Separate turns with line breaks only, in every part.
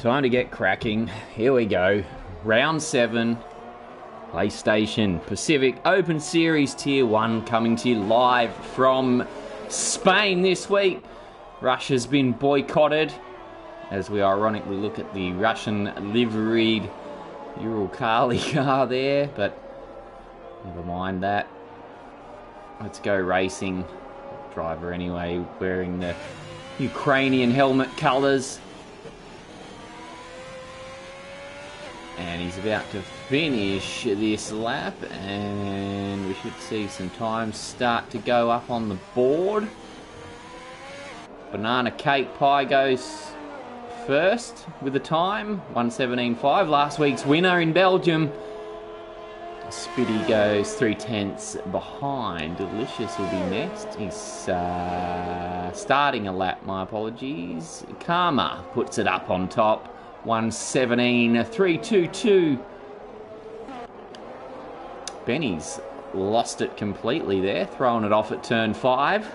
Time to get cracking. Here we go. Round 7. PlayStation Pacific Open Series Tier 1 coming to you live from Spain this week. Russia's been boycotted as we ironically look at the Russian liveried Uralkali car there, but never mind that. Let's go racing. Driver anyway, wearing the Ukrainian helmet colours. And he's about to finish this lap, and we should see some times start to go up on the board. Banana Cake Pie goes first with a time, 1:17.5. Last week's winner in Belgium. Spitty goes 3/10 behind. Delicious will be next. He's starting a lap, my apologies. Karma puts it up on top. 1:17.322. Benny's lost it completely there, throwing it off at turn 5.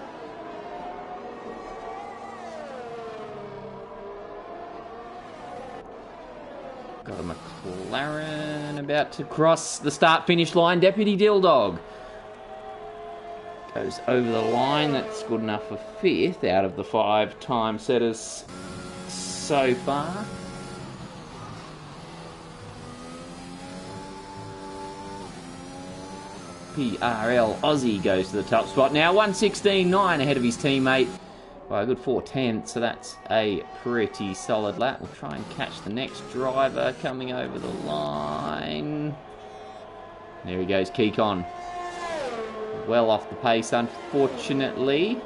Got a McLaren about to cross the start-finish line. Deputy Dilldog goes over the line. That's good enough for 5th out of the 5 time setters so far. PRL Aussie goes to the top spot now, 1:16.9 ahead of his teammate by a good 4/10, so that's a pretty solid lap. We'll try and catch the next driver coming over the line. There he goes, Kekon. Well off the pace, unfortunately.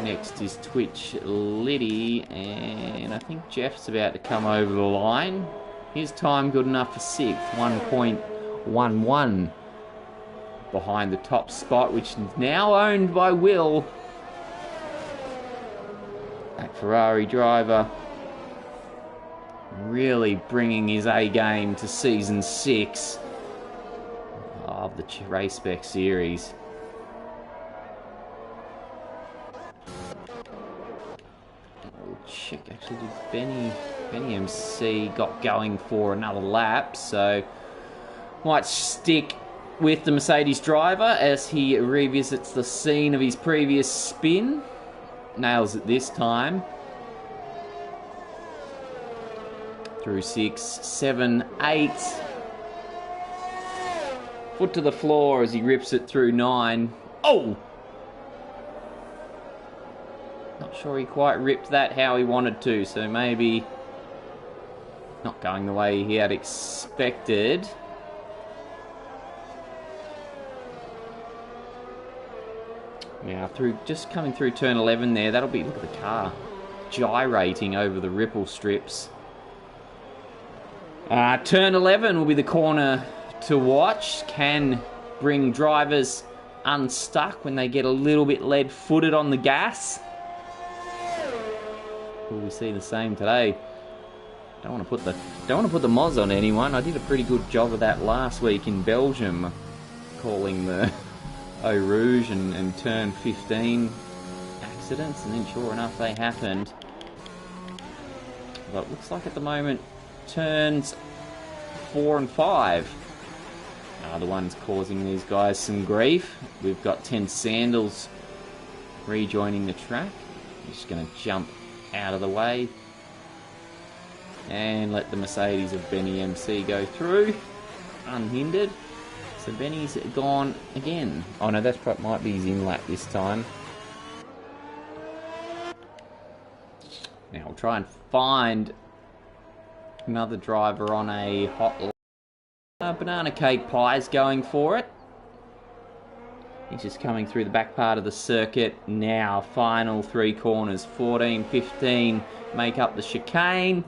Next is Twitch Liddy, and I think Jeff's about to come over the line. His time good enough for 6th, 1.11 behind the top spot, which is now owned by Will. That Ferrari driver really bringing his A game to Season 6 of the Race Spec series. We'll check, actually, did Benny MC got going for another lap, so might stick with the Mercedes driver as he revisits the scene of his previous spin. Nails it this time. Through 6, 7, 8. Foot to the floor as he rips it through 9. Oh! Not sure he quite ripped that how he wanted to, so maybe not going the way he had expected. Now, just coming through turn 11 there, that'll be, look at the car, gyrating over the ripple strips. Turn 11 will be the corner to watch. Can bring drivers unstuck when they get a little bit lead-footed on the gas. Will we see the same today? Don't want to put the moz on anyone. I did a pretty good job of that last week in Belgium, calling the Eau Rouge and turn 15 accidents, and then sure enough they happened. But it looks like at the moment turns 4 and 5 are the ones causing these guys some grief. We've got 10 Sandals rejoining the track. I'm just going to jump out of the way and let the Mercedes of Benny MC go through unhindered. So Benny's gone again. Oh no, that might be his in-lap this time. Now we'll try and find another driver on a hot line. Banana Cake Pie's going for it. He's just coming through the back part of the circuit now. Final 3 corners. 14, 15 make up the chicane.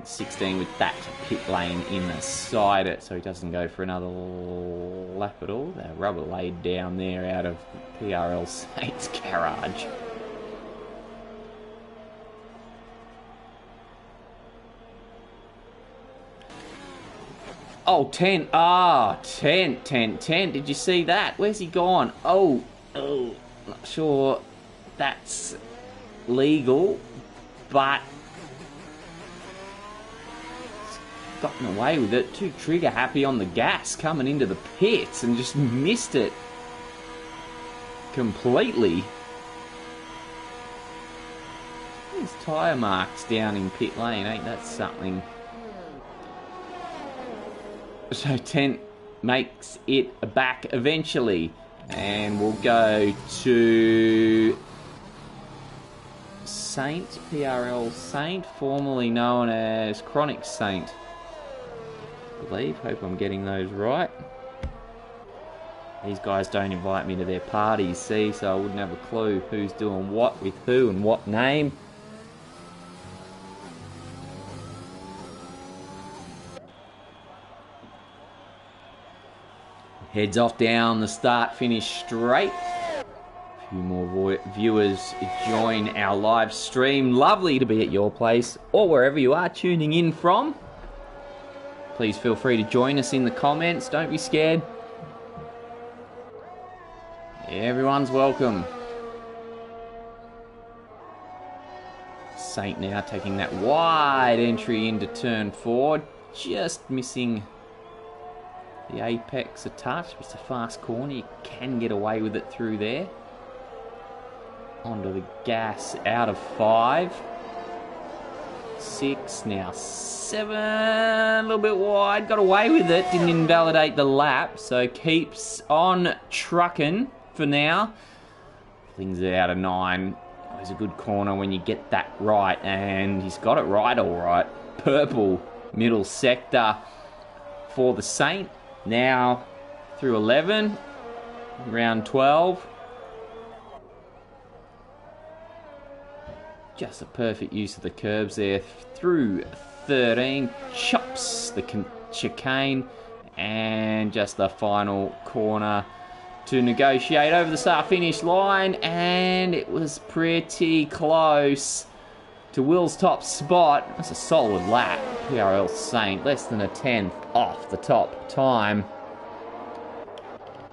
16 with that pit lane inside it, so he doesn't go for another lap at all. The rubber laid down there out of PRL Saints garage. Oh, 10. Ah, 10. Did you see that? Where's he gone? Oh, not sure that's legal, but gotten away with it. Too trigger happy on the gas coming into the pits and just missed it completely. These tyre marks down in pit lane, ain't that something? So Tent makes it back eventually. And we'll go to Saint, PRL Saint, formerly known as Chronic Saint, I believe. Hope I'm getting those right. These guys don't invite me to their parties, see, so I wouldn't have a clue who's doing what with who and what name. Heads off down the start-finish straight. A few more viewers join our live stream. Lovely to be at your place or wherever you are tuning in from. Please feel free to join us in the comments. Don't be scared. Everyone's welcome. Saint now taking that wide entry into turn 4. Just missing the apex a touch. It's a fast corner. You can get away with it through there. Onto the gas out of 5. 6, now 7. A little bit wide. Got away with it. Didn't invalidate the lap. So keeps on trucking for now. Flings it out of 9. Always a good corner when you get that right. And he's got it right all right. Purple middle sector for the Saint. Now through 11, round 12. Just a perfect use of the curbs there through 13. Chops the chicane and just the final corner to negotiate over the start-finish line. And it was pretty close to Will's top spot. That's a solid lap. PRL Saint, less than a 10th off the top time.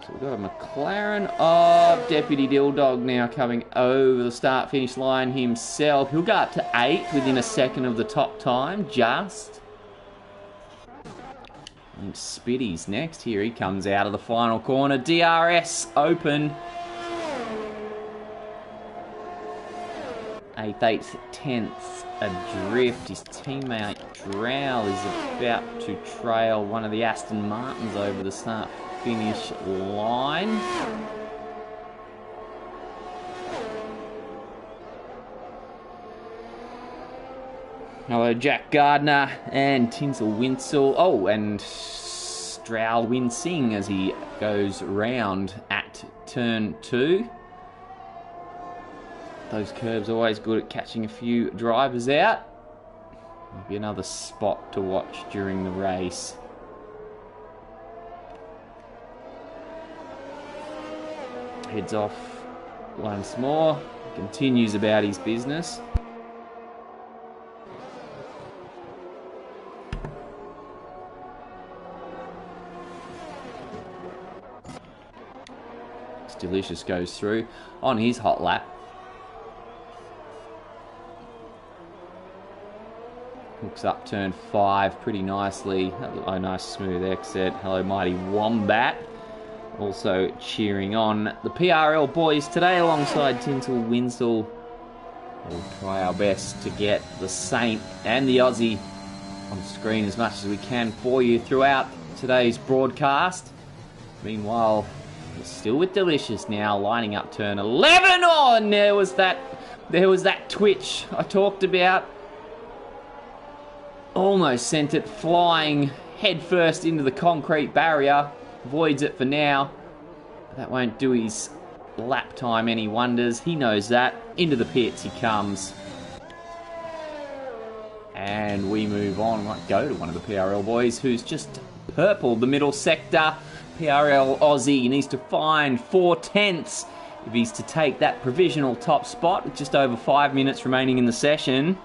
So we've got a McLaren of Deputy Dilldog now coming over the start-finish line himself. He'll go up to 8 within a second of the top time, just. And Spitty's next. Here he comes out of the final corner. DRS open. 8/8 tenths adrift. His teammate Drow is about to trail one of the Aston Martins over the start-finish line. Hello, Jack Gardner and Tinsel Winsel. Oh, and Strowl Winsing as he goes round at turn 2. Those curbs are always good at catching a few drivers out. Maybe another spot to watch during the race. Heads off once more. Continues about his business. Delicious goes through on his hot lap. Hooks up turn 5 pretty nicely. Hello, nice smooth exit. Hello, Mighty Wombat. Also cheering on the PRL boys today alongside Tinsel Winsel. We'll try our best to get the Saint and the Aussie on screen as much as we can for you throughout today's broadcast. Meanwhile, we're still with Delicious now, lining up turn 11 on. There was that twitch I talked about. Almost sent it flying headfirst into the concrete barrier. Avoids it for now. That won't do his lap time any wonders. He knows that. Into the pits he comes. And we move on. Might go to one of the PRL boys who's just purpled the middle sector. PRL Aussie needs to find 4 tenths if he's to take that provisional top spot with just over 5 minutes remaining in the session.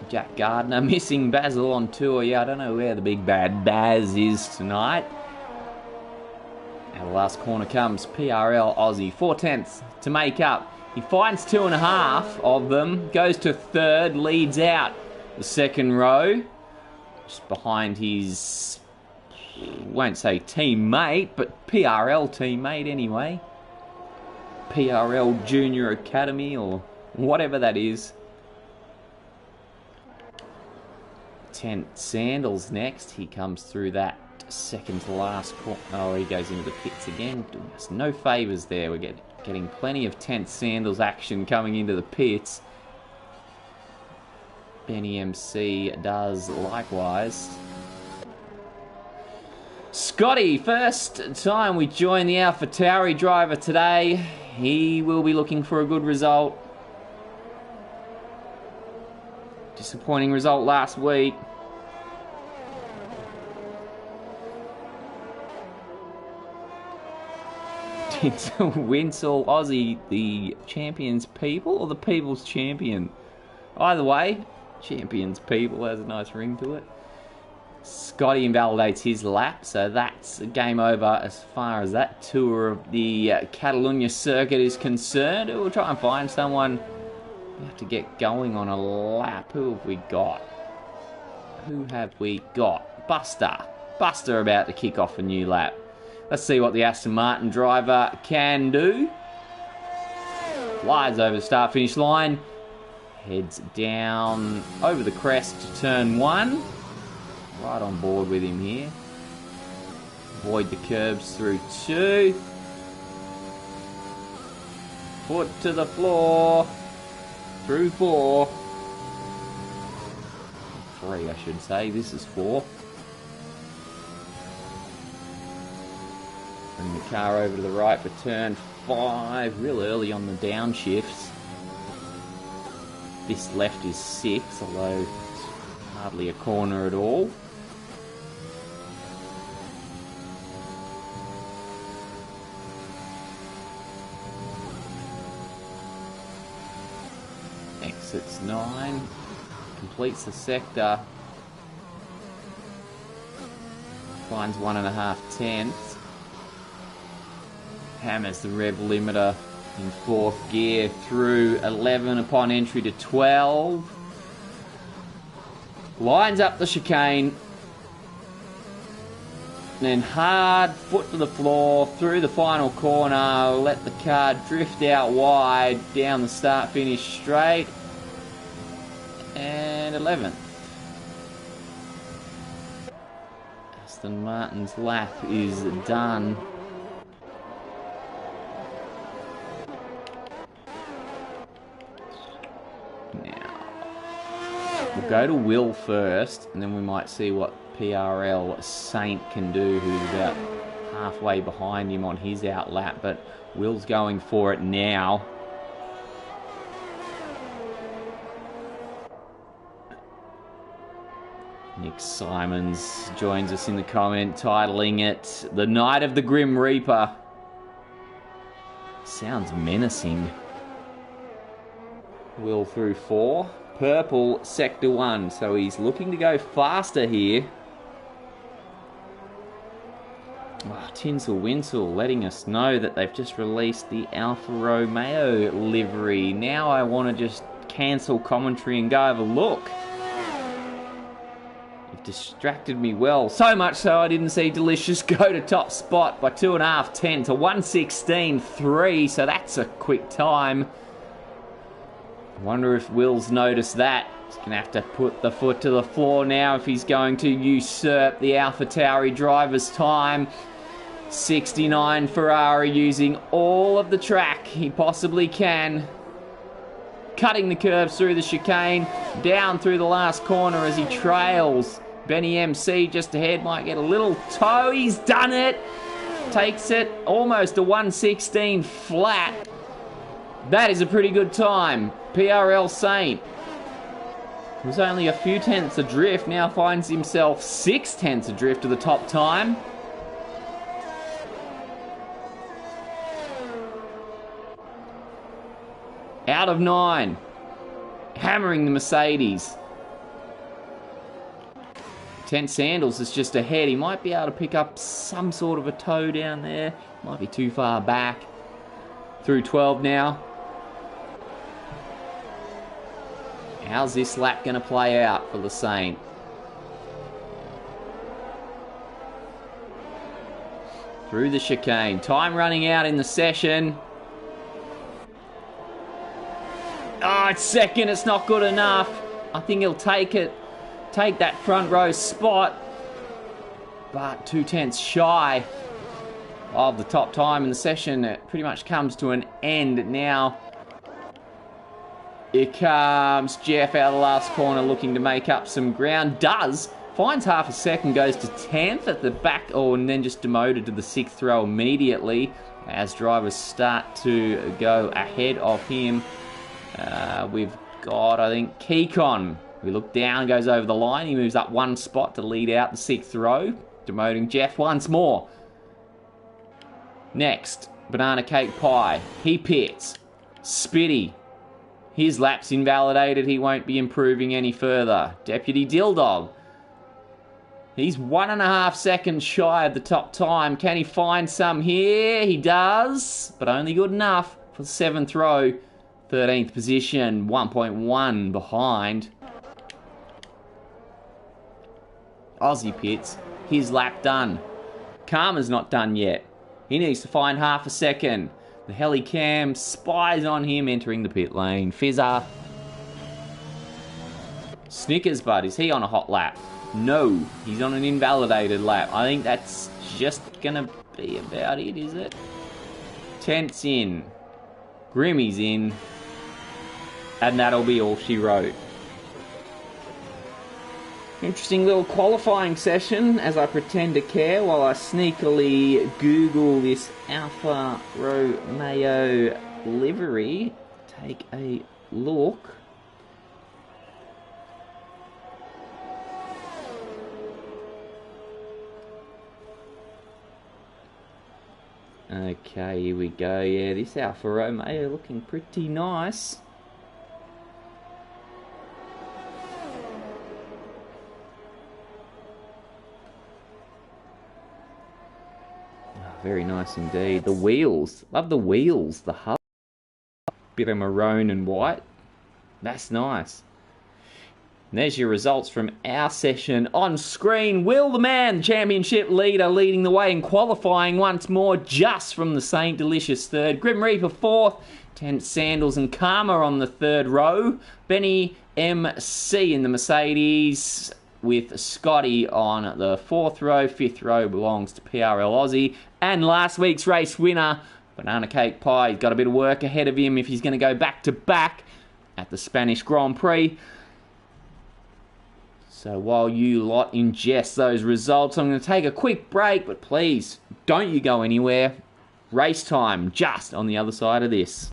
Jack Gardner missing Basil on tour. Yeah, I don't know where the big bad Baz is tonight. Now the last corner comes. PRL Aussie. 4/10 to make up. He finds 2.5 of them. Goes to third. Leads out the second row. Just behind his, won't say teammate, but PRL teammate anyway. PRL Junior Academy or whatever that is. Tent Sandals next. He comes through that second to last corner. Oh, he goes into the pits again. Doing us no favours there. We're getting plenty of Tent Sandals action coming into the pits. Benny MC does likewise. Scotty, first time we join the AlphaTauri driver today. He will be looking for a good result. Disappointing result last week. Winsell Aussie, the champions people or the people's champion? Either way, champions people has a nice ring to it. Scotty invalidates his lap, so that's game over as far as that tour of the Catalunya circuit is concerned. We'll try and find someone. We have to get going on a lap. Who have we got? Who have we got? Buster. Buster about to kick off a new lap. Let's see what the Aston Martin driver can do. Flies over the start-finish line. Heads down over the crest to turn 1. Right on board with him here. Avoid the curbs through 2. Foot to the floor. Through 4. 3, I should say. This is 4. Bring the car over to the right for turn 5. Real early on the downshifts. This left is 6, although it's hardly a corner at all. Exits 9. Completes the sector. Finds 1.5 tenths. Hammers the rev limiter in 4th gear through 11 upon entry to 12. Lines up the chicane. Then hard foot to the floor through the final corner. Let the car drift out wide down the start-finish straight. And 11th. Aston Martin's lap is done. We'll go to Will first, and then we might see what PRL Saint can do, who's about halfway behind him on his out lap, but Will's going for it now. Nick Simons joins us in the comment, titling it The Night of the Grim Reaper. Sounds menacing. Will through 4. Purple, sector 1, so he's looking to go faster here. Oh, Tinsel Winsel letting us know that they've just released the Alfa Romeo livery. Now I want to just cancel commentary and go have a look. You've distracted me well. So much so I didn't see Delicious go to top spot by 2.5 10 to 1:16.3, so that's a quick time. I wonder if Will's noticed that. He's going to have to put the foot to the floor now if he's going to usurp the AlphaTauri driver's time. 69 Ferrari using all of the track he possibly can. Cutting the curves through the chicane, down through the last corner as he trails. Benny MC just ahead, might get a little toe. He's done it. Takes it almost a 1:16 flat. That is a pretty good time. PRL Saint was only a few tenths adrift, now finds himself 6 tenths adrift to the top time. Out of 9. Hammering the Mercedes. 10 Sandals is just ahead. He might be able to pick up some sort of a toe down there. Might be too far back. Through 12 now. How's this lap going to play out for the Saint? Through the chicane. Time running out in the session. Oh, it's second. It's not good enough. I think he'll take it. Take that front row spot. But 2/10 shy of the top time in the session. It pretty much comes to an end now. Here comes Jeff out of the last corner looking to make up some ground. Does. Finds half a second, goes to 10th at the back, and then just demoted to the 6th row immediately as drivers start to go ahead of him. We've got, I think, Kekon. We look down, goes over the line. He moves up one spot to lead out the 6th row, demoting Jeff once more. Next, Banana Cake Pie. He pits. Spitty. His lap's invalidated. He won't be improving any further. Deputy Dilldog. He's 1.5 seconds shy of the top time. Can he find some here? He does, but only good enough for the 7th row. 13th position, 1.1 behind. Aussie pits. His lap done. Karma's not done yet. He needs to find half a second. The Helicam spies on him entering the pit lane. Fizzer. Snickers Bud, is he on a hot lap? No, he's on an invalidated lap. I think that's just gonna be about it, is it? Tent's in. Grimmy's in. And that'll be all she wrote. Interesting little qualifying session as I pretend to care while I sneakily Google this Alfa Romeo livery. Take a look. Okay, here we go. Yeah, this Alfa Romeo looking pretty nice. Very nice indeed. The wheels. Love the wheels. The hub. Bit of maroon and white. That's nice. And there's your results from our session on screen. Will the Man, championship leader, leading the way in qualifying once more just from the Saint Delicious third. Grim Reaper fourth. 10 Sandals and Karma on the 3rd row. Benny MC in the Mercedes, with Scotty on the 4th row. 5th row belongs to PRL Aussie. And last week's race winner, Banana Cake Pie. He's got a bit of work ahead of him if he's going to go back-to-back at the Spanish Grand Prix. So while you lot ingest those results, I'm going to take a quick break, but please, don't you go anywhere. Race time just on the other side of this.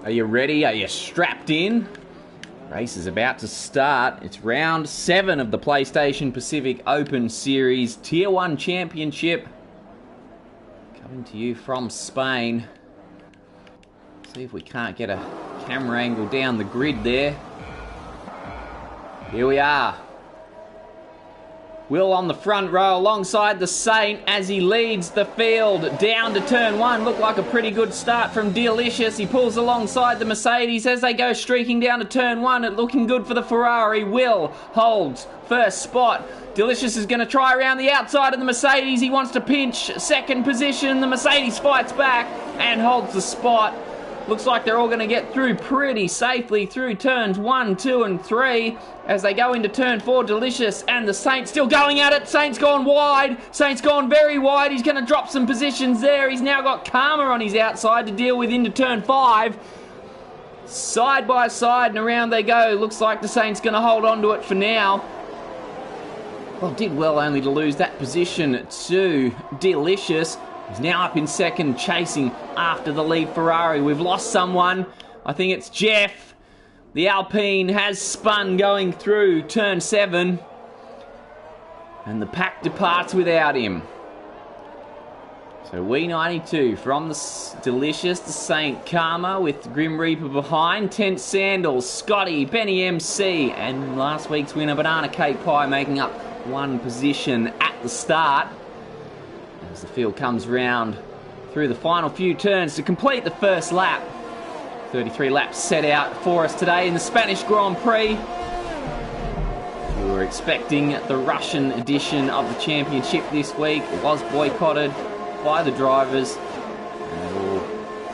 Are you ready? Are you strapped in? Race is about to start. It's round 7 of the PlayStation Pacific Open Series Tier 1 Championship. Coming to you from Spain. See if we can't get a camera angle down the grid there. Here we are. Will on the front row alongside the Saint as he leads the field down to turn 1. Looked like a pretty good start from Delicious. He pulls alongside the Mercedes as they go streaking down to turn 1. It looking good for the Ferrari. Will holds first spot. Delicious is going to try around the outside of the Mercedes. He wants to pinch second position. The Mercedes fights back and holds the spot. Looks like they're all going to get through pretty safely through turns 1, 2 and 3 as they go into turn 4. Delicious and the Saint still going at it. Saint's gone wide. Saint's gone very wide. He's going to drop some positions there. He's now got Karma on his outside to deal with into turn 5. Side by side and around they go. Looks like the Saint's going to hold on to it for now. Well, did well only to lose that position to Delicious. He's now up in second, chasing after the lead Ferrari. We've lost someone. I think it's Jeff. The Alpine has spun going through turn 7. And the pack departs without him. So W92 from the Delicious, the Saint Karma with Grim Reaper behind. Tense Sandals, Scotty, Benny MC, and last week's winner Banana Cake Pie making up one position at the start. As the field comes round through the final few turns to complete the first lap. 33 laps set out for us today in the Spanish Grand Prix. We were expecting the Russian edition of the championship this week. It was boycotted by the drivers, and they all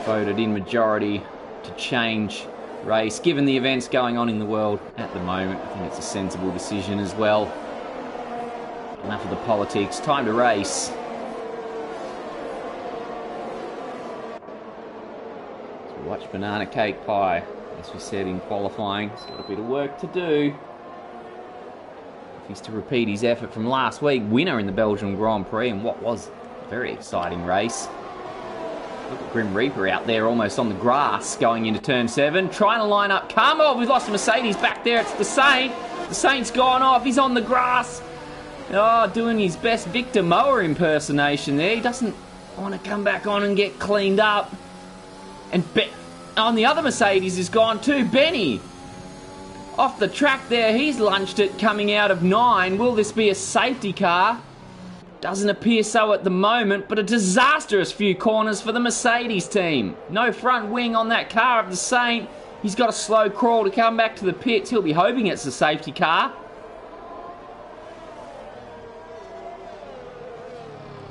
voted in majority to change race. Given the events going on in the world at the moment, I think it's a sensible decision as well. Enough of the politics, time to race. Watch Banana Cake Pie, as we said in qualifying. He's got a bit of work to do. If he's to repeat his effort from last week, winner in the Belgian Grand Prix, and what was a very exciting race. Look at Grim Reaper out there almost on the grass going into turn 7. Trying to line up Karma. Oh, we've lost a Mercedes back there. It's the Saint. The Saint's gone off. He's on the grass. Oh, doing his best Victor Moa impersonation there. He doesn't want to come back on and get cleaned up. And on the other Mercedes is gone too. Benny off the track there. He's lunched it coming out of 9. Will this be a safety car? Doesn't appear so at the moment, but a disastrous few corners for the Mercedes team. No front wing on that car of the Saint. He's got a slow crawl to come back to the pits. He'll be hoping it's a safety car.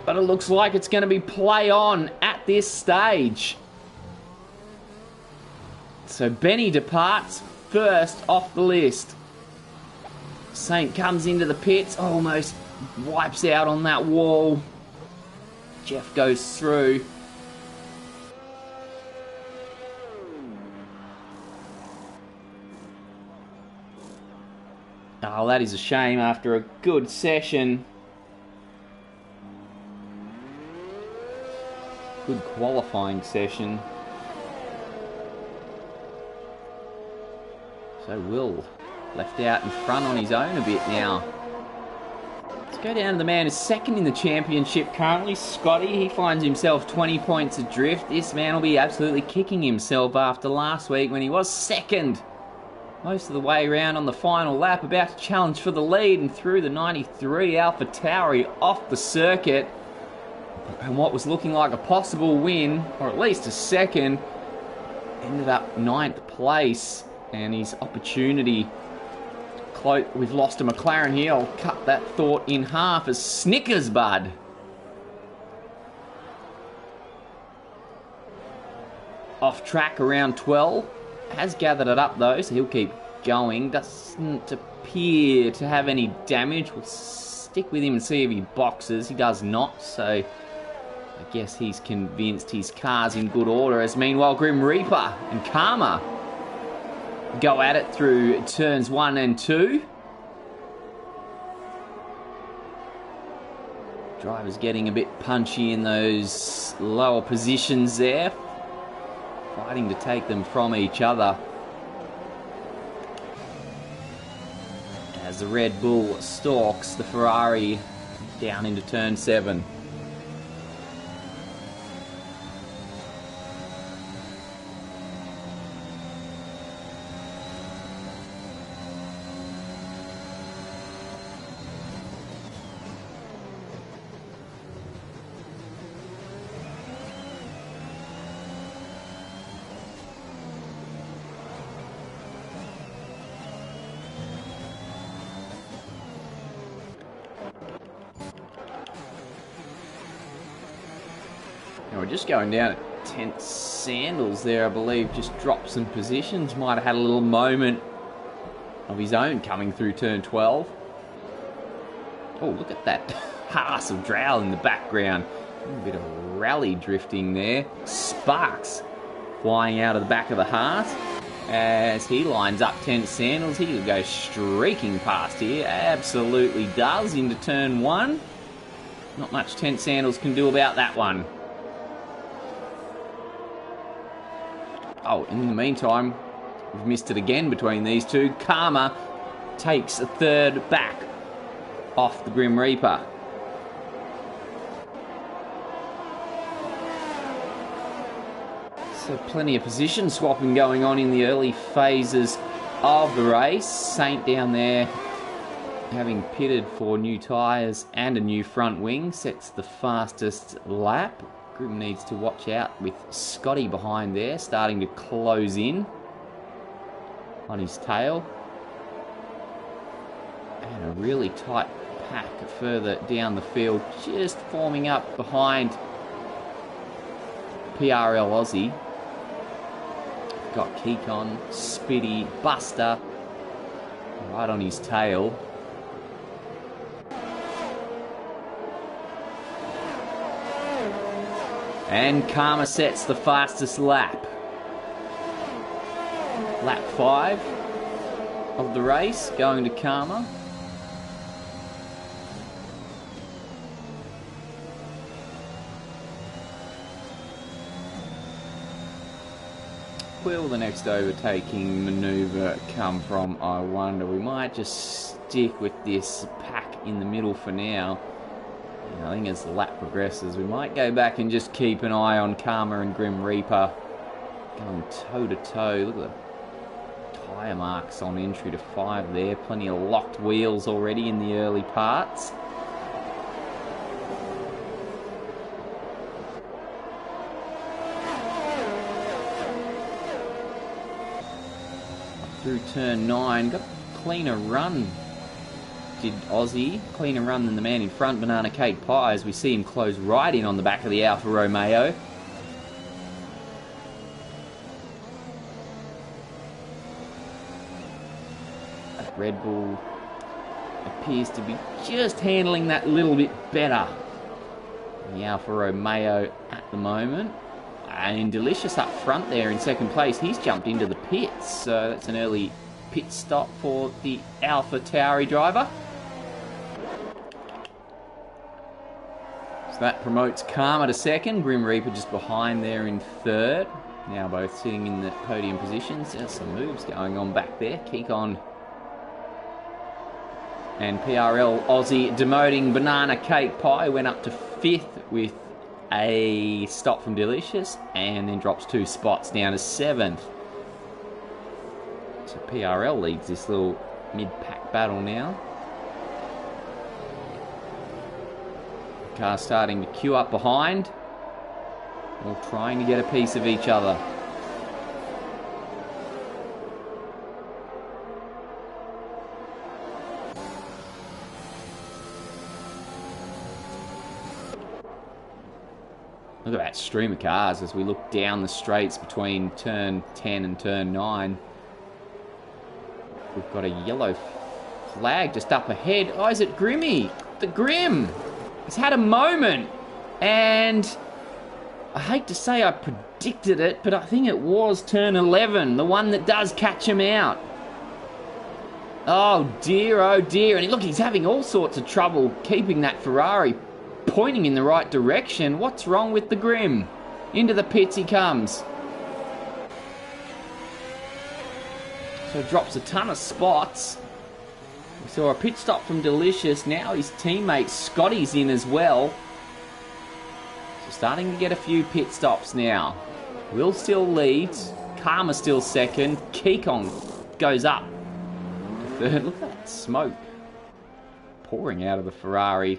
But it looks like it's going to be play on at this stage. So Benny departs first off the list. Saint comes into the pits, almost wipes out on that wall. Jeff goes through. Oh, that is a shame after a good session. Good qualifying session. So Will left out in front on his own a bit now. Let's go down to the man who's second in the championship currently, Scotty. He finds himself 20 points adrift. This man will be absolutely kicking himself after last week when he was second most of the way around on the final lap, about to challenge for the lead and through the 93 Alpha Tauri off the circuit. And what was looking like a possible win, or at least a second, ended up 9th place. And his opportunity, we've lost a McLaren here. I'll cut that thought in half as Snickers, bud. Off track around 12. Has gathered it up though, so he'll keep going. Doesn't appear to have any damage. We'll stick with him and see if he boxes. He does not, so I guess he's convinced his car's in good order. As meanwhile, Grim Reaper and Karma go at it through turns 1 and 2. Driver's getting a bit punchy in those lower positions there. fighting to take them from each other. As the Red Bull stalks the Ferrari down into turn 7. We're just going down at 10th Sandals there, I believe. Just dropped some positions. Might have had a little moment of his own coming through turn 12. Oh, look at that Haas of Drow in the background. A bit of rally drifting there. Sparks flying out of the back of the Haas as he lines up 10th Sandals. He will go streaking past here. Absolutely does into turn 1. Not much 10th Sandals can do about that one. Oh, in the meantime, we've missed it again between these two. Karma takes a third back off the Grim Reaper. So plenty of position swapping going on in the early phases of the race. Saint down there having pitted for new tyres and a new front wing sets the fastest lap. Grim needs to watch out with Scotty behind there, starting to close in on his tail. And a really tight pack further down the field, just forming up behind PRL Aussie. Got Kekon, Spitty, Buster right on his tail. And Karma sets the fastest lap. Lap 5 of the race going to Karma. Where will the next overtaking manoeuvre come from, I wonder? We might just stick with this pack in the middle for now. I think as the lap progresses, we might go back and just keep an eye on Karma and Grim Reaper going toe to toe. Look at the tyre marks on entry to 5 there. Plenty of locked wheels already in the early parts. Through turn 9, got a cleaner run. Did Aussie, cleaner run than the man in front, Banana Cake Pie, as we see him close right in on the back of the Alfa Romeo. That Red Bull appears to be just handling that little bit better than the Alfa Romeo at the moment. And Delicious up front there in second place. He's jumped into the pits, so that's an early pit stop for the Alpha Tauri driver. So that promotes Karma to second. Grim Reaper just behind there in third. Now both sitting in the podium positions. There's some moves going on back there. Kekon and PRL Aussie demoting Banana Cake Pie. Went up to 5th with a stop from Delicious, and then drops 2 spots down to 7th. So PRL leads this little mid-pack battle now. Car starting to queue up behind, all trying to get a piece of each other. Look at that stream of cars as we look down the straights between turn 10 and turn 9. We've got a yellow flag just up ahead. Oh, is it Grimmy? The Grim! He's had a moment, and I hate to say I predicted it, but I think it was turn 11, the one that does catch him out. Oh dear, and look, he's having all sorts of trouble keeping that Ferrari pointing in the right direction. What's wrong with the Grim? Into the pits he comes. So drops a ton of spots. We saw a pit stop from Delicious. Now his teammate Scotty's in as well. So starting to get a few pit stops now. Will still leads. Karma still second. Kikon goes up to third. Look at that smoke pouring out of the Ferrari.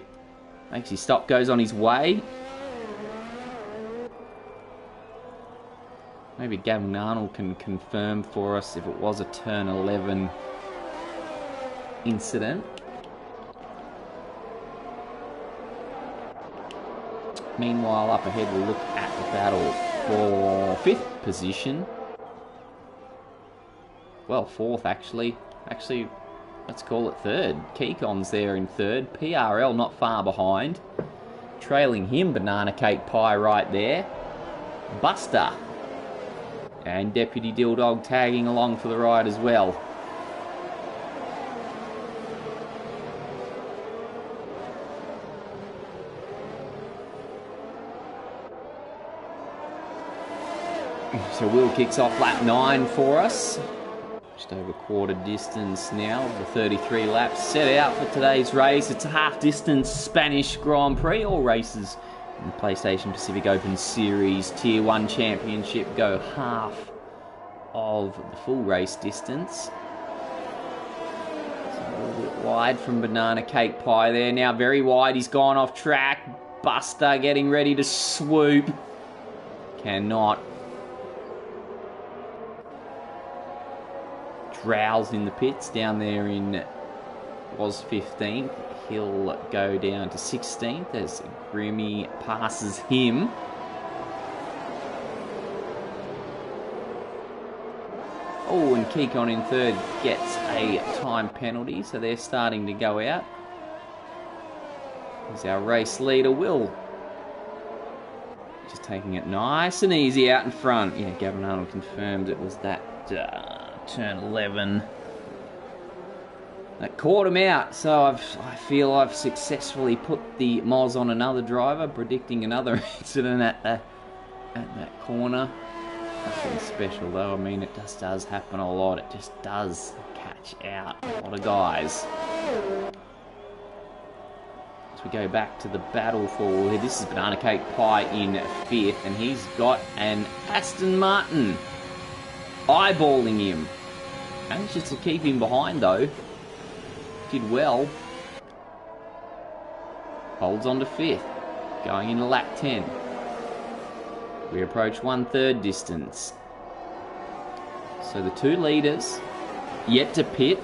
Makes his stop, goes on his way. Maybe Gavin Arnold can confirm for us if it was a turn 11 incident. Meanwhile, up ahead we'll look at the battle for 5th position. Well, 4th actually. Actually, let's call it 3rd. Kikon's there in 3rd. PRL not far behind. Trailing him, Banana Cake Pie right there. Buster. And Deputy Dilldog tagging along for the ride as well. So Will kicks off lap 9 for us. Just over quarter distance now of the 33 laps set out for today's race. It's a half distance Spanish Grand Prix. All races in the PlayStation Pacific Open Series Tier 1 Championship go half of the full race distance. So a little bit wide from Banana Cake Pie there. Now very wide, he's gone off track. Buster getting ready to swoop. Cannot. Drowls in the pits down there in was 15th. He'll go down to 16th as Grimmy passes him. Oh, and Kikon in 3rd gets a time penalty, so they're starting to go out. Here's our race leader, Will. Just taking it nice and easy out in front. Yeah, Gavin Arnold confirmed it was that turn 11 that caught him out. So I feel I've successfully put the moz on another driver, predicting another incident at that corner. Nothing special though. I mean, it just does happen a lot. It just does catch out a lot of guys. As we go back to the battle for here, this is Banana Cake Pie in 5th, and he's got an Aston Martin eyeballing him. Manages to keep him behind though. Did well. Holds on to 5th. Going into lap 10. We approach 1/3 distance. So the 2 leaders yet to pit.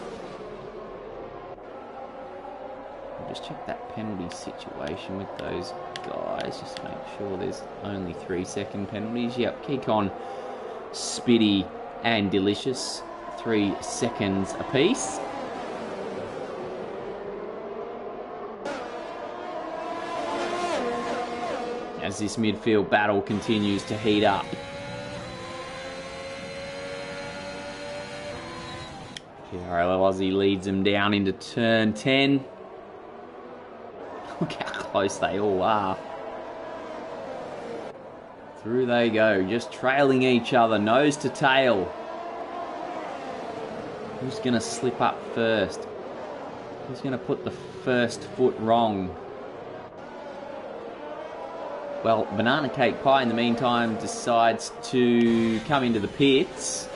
I'll just check that penalty situation with those guys. Just to make sure there's only 3-second penalties. Yep, Kikon, Spitty and Delicious. 3 seconds apiece. As this midfield battle continues to heat up. KRL Aussie leads them down into turn 10. Look how close they all are. Through they go, just trailing each other, nose to tail. Who's going to slip up first? Who's going to put the first foot wrong? Well, Banana Cake Pie in the meantime decides to come into the pits.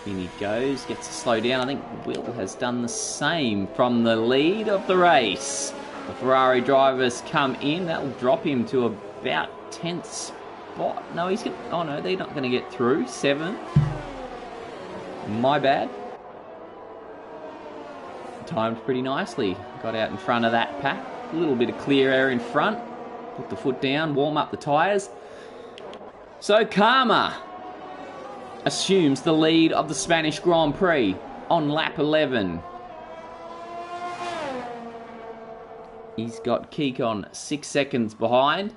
In he goes, gets to slow down. I think Will has done the same from the lead of the race. The Ferrari drivers come in. That'll drop him to about 10th spot. No, he's going to... Oh no, they're not going to get through. 7th. My bad. Timed pretty nicely. Got out in front of that pack. A little bit of clear air in front. Put the foot down, warm up the tyres. So Karma assumes the lead of the Spanish Grand Prix on lap 11. He's got Kikon 6 seconds behind.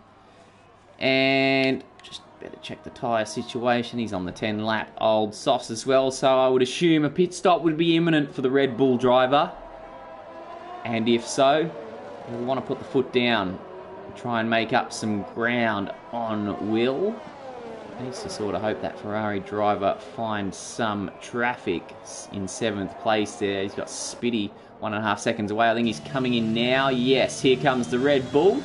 And just better check the tyre situation. He's on the 10 lap old softs as well. So I would assume a pit stop would be imminent for the Red Bull driver. And if so, he'll want to put the foot down. Try and make up some ground on Will. Needs to sort of hope that Ferrari driver finds some traffic in 7th place there. He's got Spitty 1.5 seconds away. I think he's coming in now. Yes, here comes the Red Bull.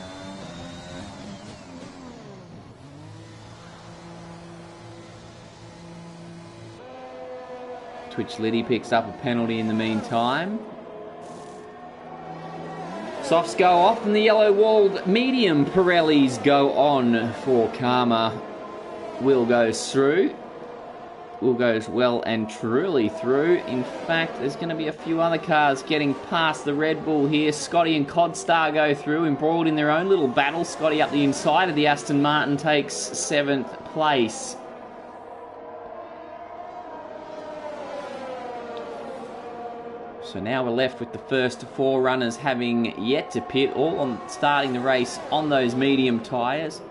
Twitch Liddy picks up a penalty in the meantime. Softs go off and the yellow-walled medium Pirellis go on for Karma. Will goes through. Will goes well and truly through. In fact, there's going to be a few other cars getting past the Red Bull here. Scotty and Codstar go through, embroiled in their own little battle. Scotty up the inside of the Aston Martin takes 7th place. So now we're left with the first 4 runners having yet to pit, all on starting the race on those medium tyres.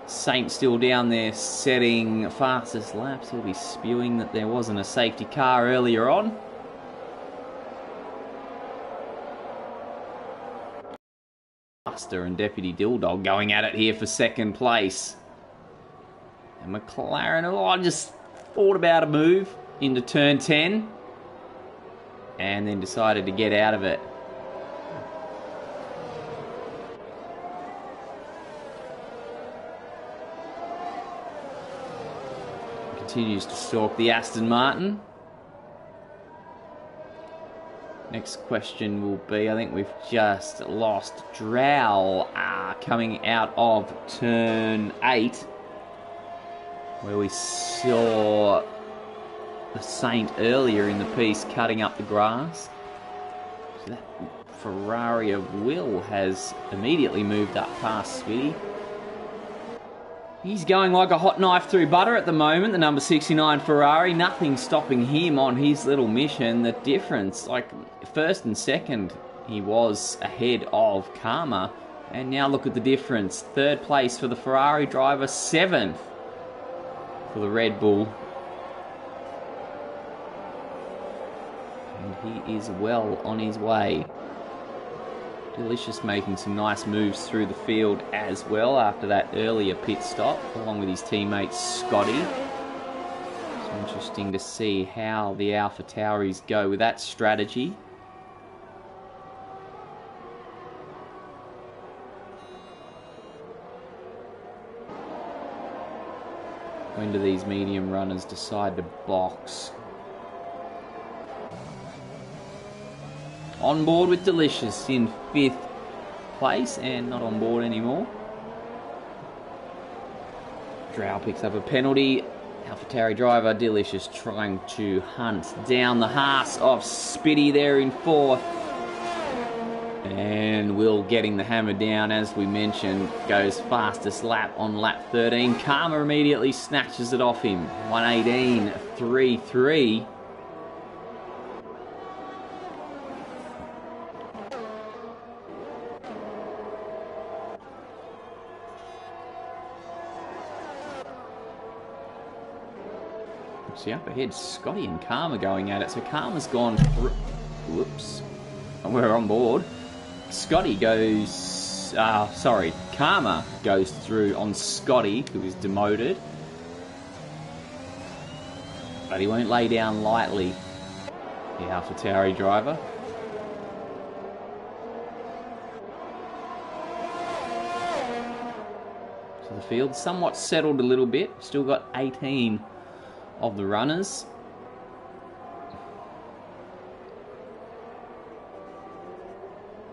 Saint still down there setting fastest laps. He'll be spewing that there wasn't a safety car earlier on. Buster and Deputy Dilldog going at it here for 2nd place. And McLaren, I just thought about a move into turn 10. And then decided to get out of it. Continues to stalk the Aston Martin. Next question will be, I think we've just lost Drow coming out of turn 8, where we saw the Saint earlier in the piece cutting up the grass. So that Ferrari of Will has immediately moved up past Spitty. He's going like a hot knife through butter at the moment, the number 69 Ferrari. Nothing stopping him on his little mission. The difference, like 1st and 2nd, he was ahead of Karma. And now look at the difference. 3rd place for the Ferrari driver, 7th for the Red Bull. And he is well on his way. Delicious making some nice moves through the field as well after that earlier pit stop, along with his teammate Scotty. It's interesting to see how the AlphaTauris go with that strategy. When do these medium runners decide to box? On board with Delicious in 5th place and not on board anymore. Drow picks up a penalty. AlphaTauri driver Delicious trying to hunt down the Haas of Spitty there in 4th. And Will getting the hammer down, as we mentioned, goes fastest lap on lap 13. Karma immediately snatches it off him. 1:18.33. See, up ahead, Scotty and Karma going at it. So Karma's gone through. Whoops. We're on board. Scotty goes... Karma goes through on Scotty, who is demoted. But he won't lay down lightly, the AlphaTauri driver. So the field somewhat settled a little bit. Still got 18 of the runners.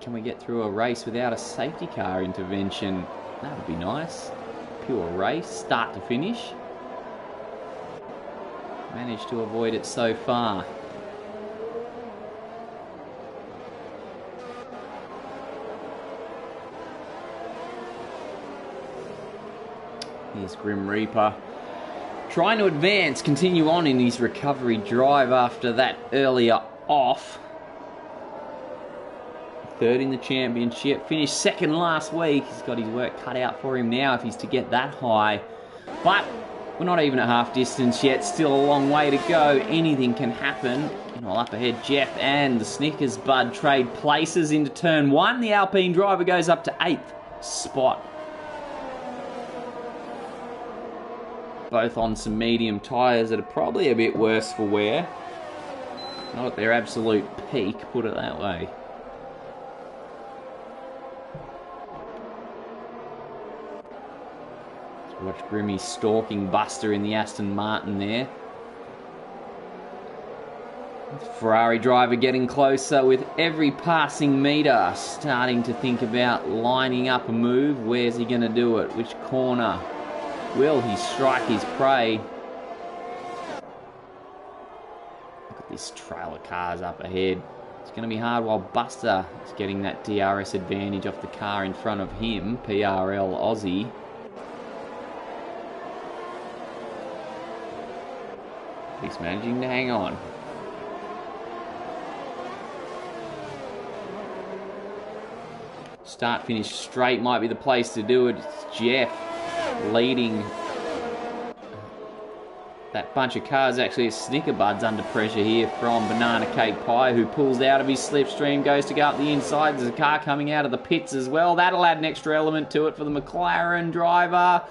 Can we get through a race without a safety car intervention? That would be nice. Pure race, start to finish. Managed to avoid it so far. Here's Grim Reaper. Trying to advance, continue on in his recovery drive after that earlier off. 3rd in the championship, finished 2nd last week. He's got his work cut out for him now if he's to get that high. But we're not even at half distance yet, still a long way to go. Anything can happen. And well, up ahead, Jeff and the Snickers Bud trade places into turn 1. The Alpine driver goes up to 8th spot. both on some medium tyres that are probably a bit worse for wear. Not at their absolute peak, put it that way. Let's watch Grimmy stalking Buster in the Aston Martin there. Ferrari driver getting closer with every passing metre, starting to think about lining up a move. Where's he going to do it? Which corner? Will he strike his prey? Look at this trail of cars up ahead. It's going to be hard while Buster is getting that DRS advantage off the car in front of him, PRL Aussie. He's managing to hang on. Start finish straight might be the place to do it. It's Jeff leading that bunch of cars. Actually, it's Snickerbud's under pressure here from Banana Cake Pie, who pulls out of his slipstream, goes to go up the inside. There's a car coming out of the pits as well. That'll add an extra element to it for the McLaren driver.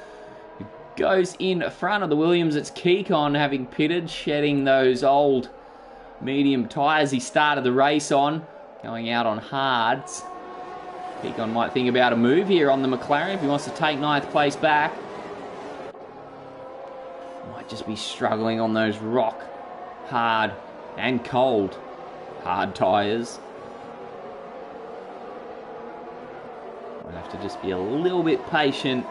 Goes in front of the Williams. It's Kekon having pitted, shedding those old medium tyres he started the race on, going out on hards. Kekon might think about a move here on the McLaren if he wants to take 9th place back. Might just be struggling on those rock, hard and cold hard tyres. Might have to just be a little bit patient.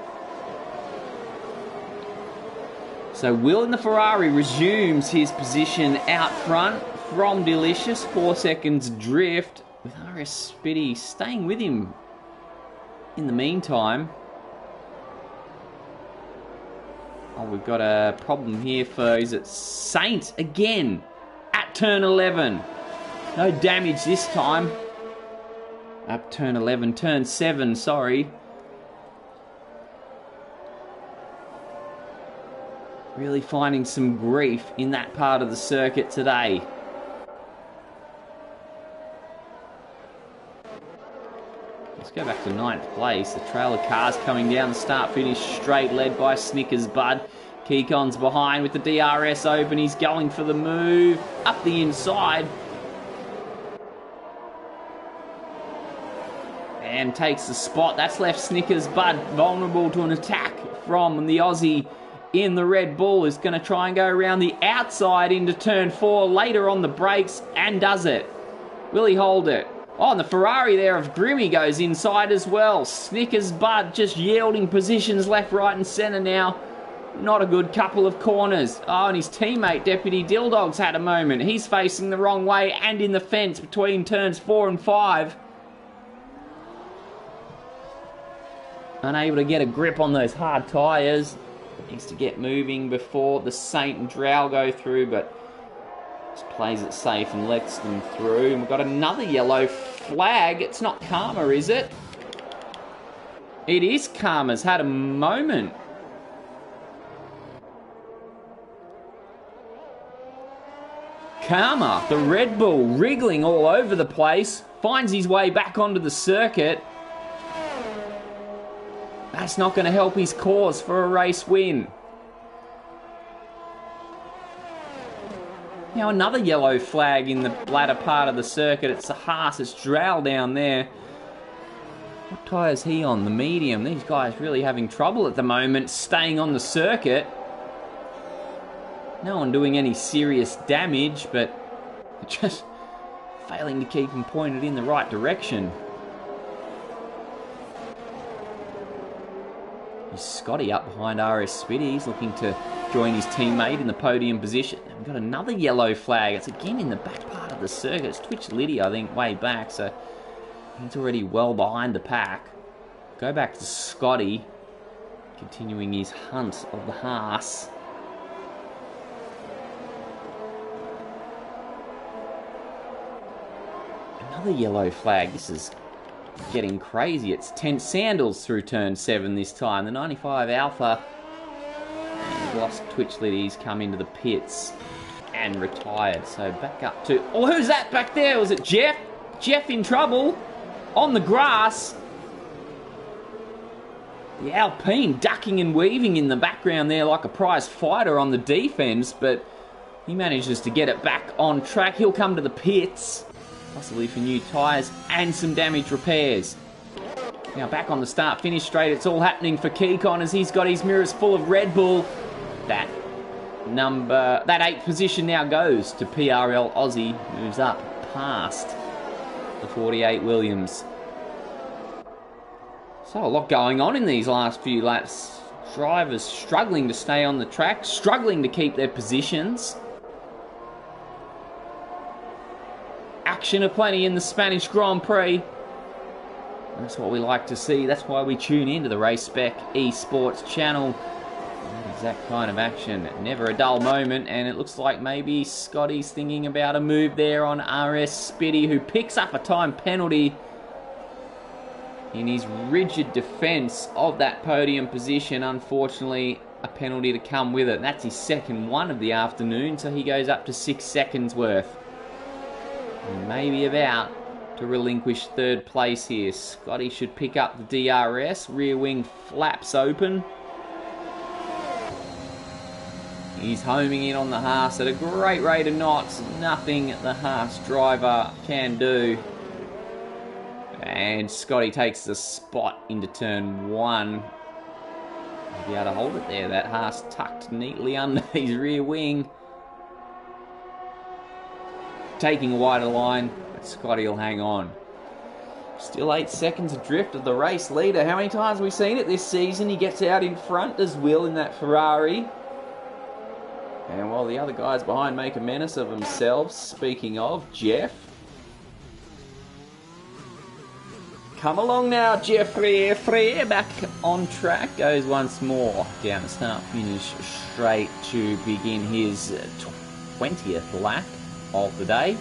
So Will in the Ferrari resumes his position out front from Delicious. 4 seconds drift, with RS Spitty staying with him in the meantime. Oh, we've got a problem here for, is it Saint again at turn 11. No damage this time. Up turn 11, turn 7, sorry. Really finding some grief in that part of the circuit today. Let's go back to 9th place. The trail of cars coming down the start-finish straight, led by Snickers Bud. Kekon's behind with the DRS open. He's going for the move up the inside. And takes the spot. That's left Snickers Bud vulnerable to an attack from the Aussie in the Red Bull. Is going to try and go around the outside into turn 4 later on the brakes, and does it. Will he hold it? Oh, and the Ferrari there of Grimmy goes inside as well. Snickers Bud just yielding positions left, right and centre now. Not a good couple of corners. Oh, and his teammate Deputy Dildog's had a moment. He's facing the wrong way and in the fence between turns 4 and 5. Unable to get a grip on those hard tyres. Needs to get moving before the Saint and Drow go through, but just plays it safe and lets them through. And we've got another yellow flag. It's not Karma, is it? It is Karma's had a moment. Karma, the Red Bull, wriggling all over the place, finds his way back onto the circuit. That's not going to help his cause for a race win. Now another yellow flag in the latter part of the circuit. It's the Haas, it's Drow down there. What tyre is he on? The medium. These guys really having trouble at the moment staying on the circuit. No one doing any serious damage, but just failing to keep him pointed in the right direction. Scotty up behind RS Spitty. He's looking to join his teammate in the podium position. And we've got another yellow flag. It's again in the back part of the circuit. It's Twitch Liddy, I think, way back. So he's already well behind the pack. Go back to Scotty, continuing his hunt of the Haas. Another yellow flag. This is getting crazy. It's 10 Sandals through turn 7 this time. The 95 Alpha. And we've lost Twitch Liddy. He's come into the pits and retired. So back up to... Oh, who's that back there? Was it Jeff? Jeff in trouble on the grass. The Alpine ducking and weaving in the background there like a prize fighter on the defense, but he manages to get it back on track. He'll come to the pits, possibly for new tyres and some damage repairs. Now back on the start-finish straight. It's all happening for Kekon as he's got his mirrors full of Red Bull. That 8th position now goes to PRL Aussie. Moves up past the 48 Williams. So a lot going on in these last few laps. Drivers struggling to stay on the track, struggling to keep their positions. Action aplenty in the Spanish Grand Prix. That's what we like to see. That's why we tune into the Race Spec Esports channel. That exact kind of action. Never a dull moment, and it looks like maybe Scotty's thinking about a move there on RS Spitty, who picks up a time penalty in his rigid defence of that podium position. Unfortunately, a penalty to come with it. That's his second one of the afternoon, so he goes up to 6 seconds worth. And maybe about to relinquish third place here. Scotty should pick up the DRS. Rear wing flaps open. He's homing in on the Haas at a great rate of knots. Nothing the Haas driver can do. And Scotty takes the spot into turn 1. He'll be able to hold it there. That Haas tucked neatly under his rear wing. Taking a wider line, but Scotty will hang on. Still 8 seconds adrift of the race leader. How many times have we seen it this season? He gets out in front as Will in that Ferrari. And while the other guys behind make a menace of themselves, speaking of, Jeff. Come along now, Jeffrey. Back on track. Goes once more down the start finish straight to begin his 20th lap of the day.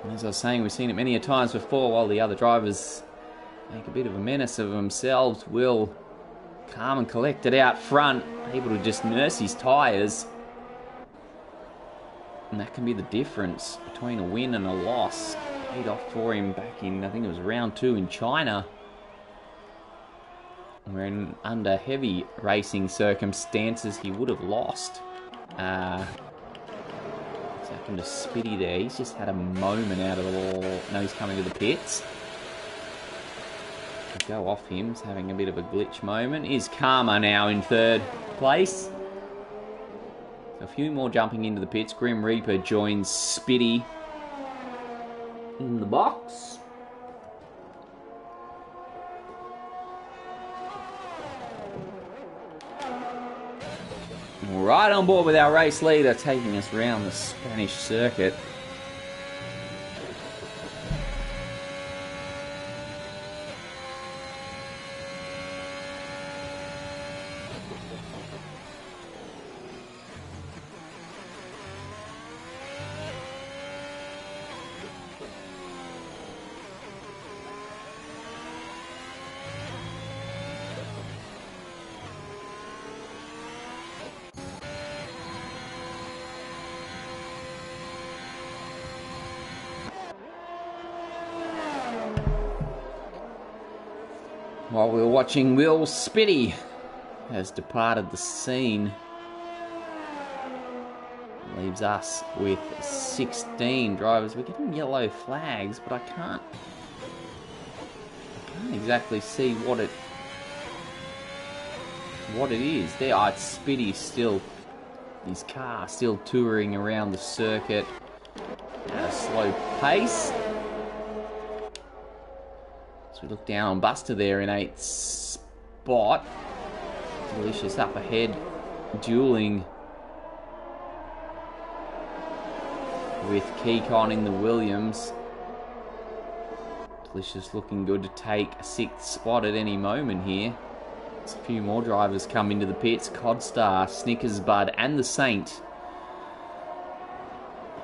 And as I was saying, we've seen it many a times before. While the other drivers make a bit of a menace of themselves, Will calm and collected out front, able to just nurse his tyres. And that can be the difference between a win and a loss. Paid off for him back in, I think it was round 2 in China, where under heavy racing circumstances he would have lost. What's happened to Spitty there? He's just had a moment out of the wall. No, he's coming to the pits. Go off him. He's having a bit of a glitch moment. Is Karma now in third place? A few more jumping into the pits. Grim Reaper joins Spitty in the box. Right on board with our race leader, taking us around the Spanish circuit. While we were watching, Will Spitty has departed the scene. Leaves us with 16 drivers. We're getting yellow flags, but I can't exactly see what it is. There, it's Spitty still, his car still touring around the circuit at a slow pace. We look down on Buster there in 8th spot. Delicious up ahead, dueling with Kekon in the Williams. Delicious looking good to take a 6th spot at any moment here. There's a few more drivers come into the pits. Codstar, Snickers Bud and the Saint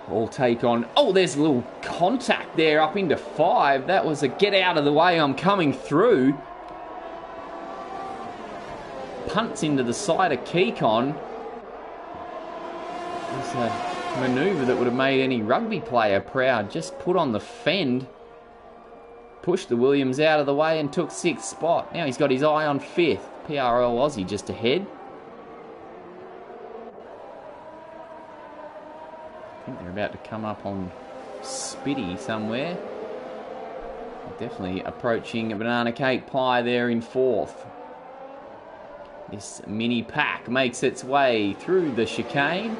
all take on... Oh, there's a little contact there up into 5. That was a get out of the way, I'm coming through. Punts into the side of Kekon. It's a manoeuvre that would have made any rugby player proud. Just put on the fend. pushed the Williams out of the way and took 6th spot. Now he's got his eye on 5th. PRL Aussie just ahead. I think they're about to come up on Spitty somewhere. Definitely approaching a Banana Cake Pie there in 4th. This mini pack makes its way through the chicane.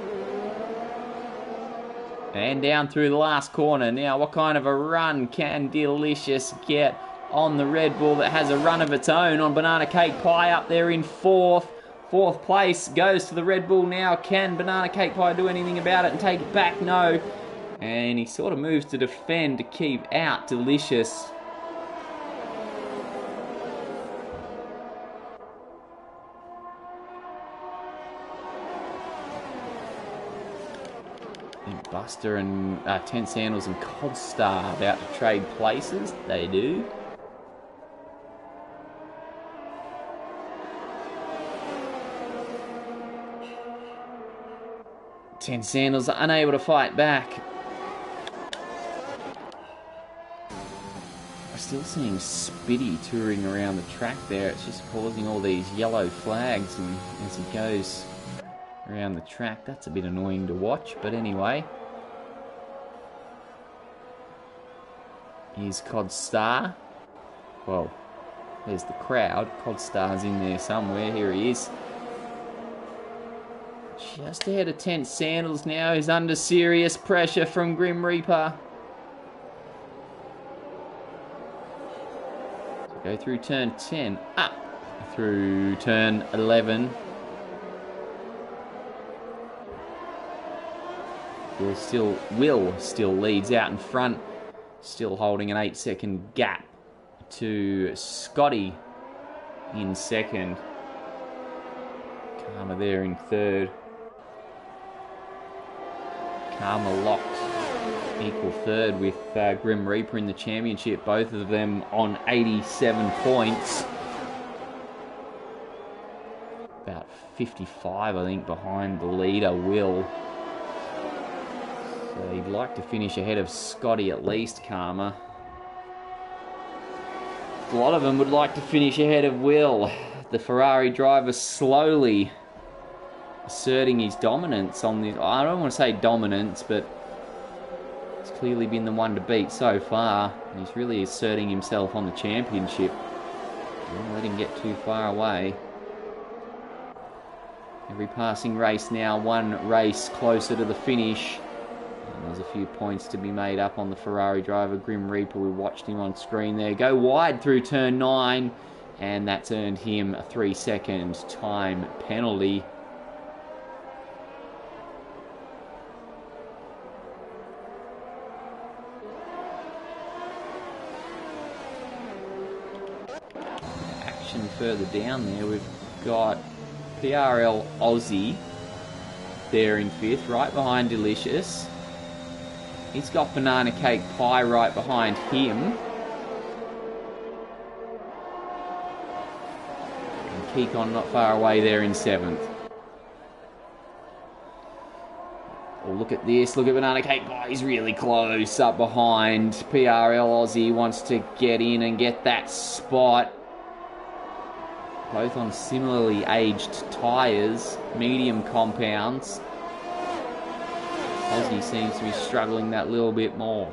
And down through the last corner. Now, what kind of a run can Delicious get on the Red Bull that has a run of its own on Banana Cake Pie up there in 4th? 4th place goes to the Red Bull now. Can Banana Cake Pie do anything about it and take it back? No. And he sort of moves to defend to keep out Delicious. Buster and 10 Sandals and Codstar about to trade places. They do. Ten Sandals are unable to fight back. We're still seeing Spitty touring around the track there. It's just causing all these yellow flags and as he goes around the track. That's a bit annoying to watch, but anyway. Here's Codstar. Well, there's the crowd. Codstar's in there somewhere. Here he is. Just ahead of 10 Sandals now. He's under serious pressure from Grim Reaper. So go through turn 10. Up through turn 11. Will still leads out in front. Still holding an 8-second gap to Scotty in 2nd. Karma there in 3rd. Karma locked equal 3rd with Grim Reaper in the championship. Both of them on 87 points. About 55, I think, behind the leader, Will. So he'd like to finish ahead of Scotty at least, Karma. A lot of them would like to finish ahead of Will. The Ferrari driver slowly asserting his dominance on the... I don't want to say dominance, but he's clearly been the one to beat so far. And he's really asserting himself on the championship. Don't let him get too far away. Every passing race now, one race closer to the finish. And there's a few points to be made up on the Ferrari driver, Grim Reaper. We watched him on screen there. Go wide through turn 9. And that's earned him a 3-second time penalty. Action further down there. We've got PRL Aussie there in 5th, right behind Delicious. He's got Banana Cake Pie right behind him. And Kekon not far away there in 7th. Well, look at this. Look at Banana Cake Pie. He's really close up behind. PRL Aussie wants to get in and get that spot. Both on similarly aged tyres, medium compounds. Aussie seems to be struggling that little bit more.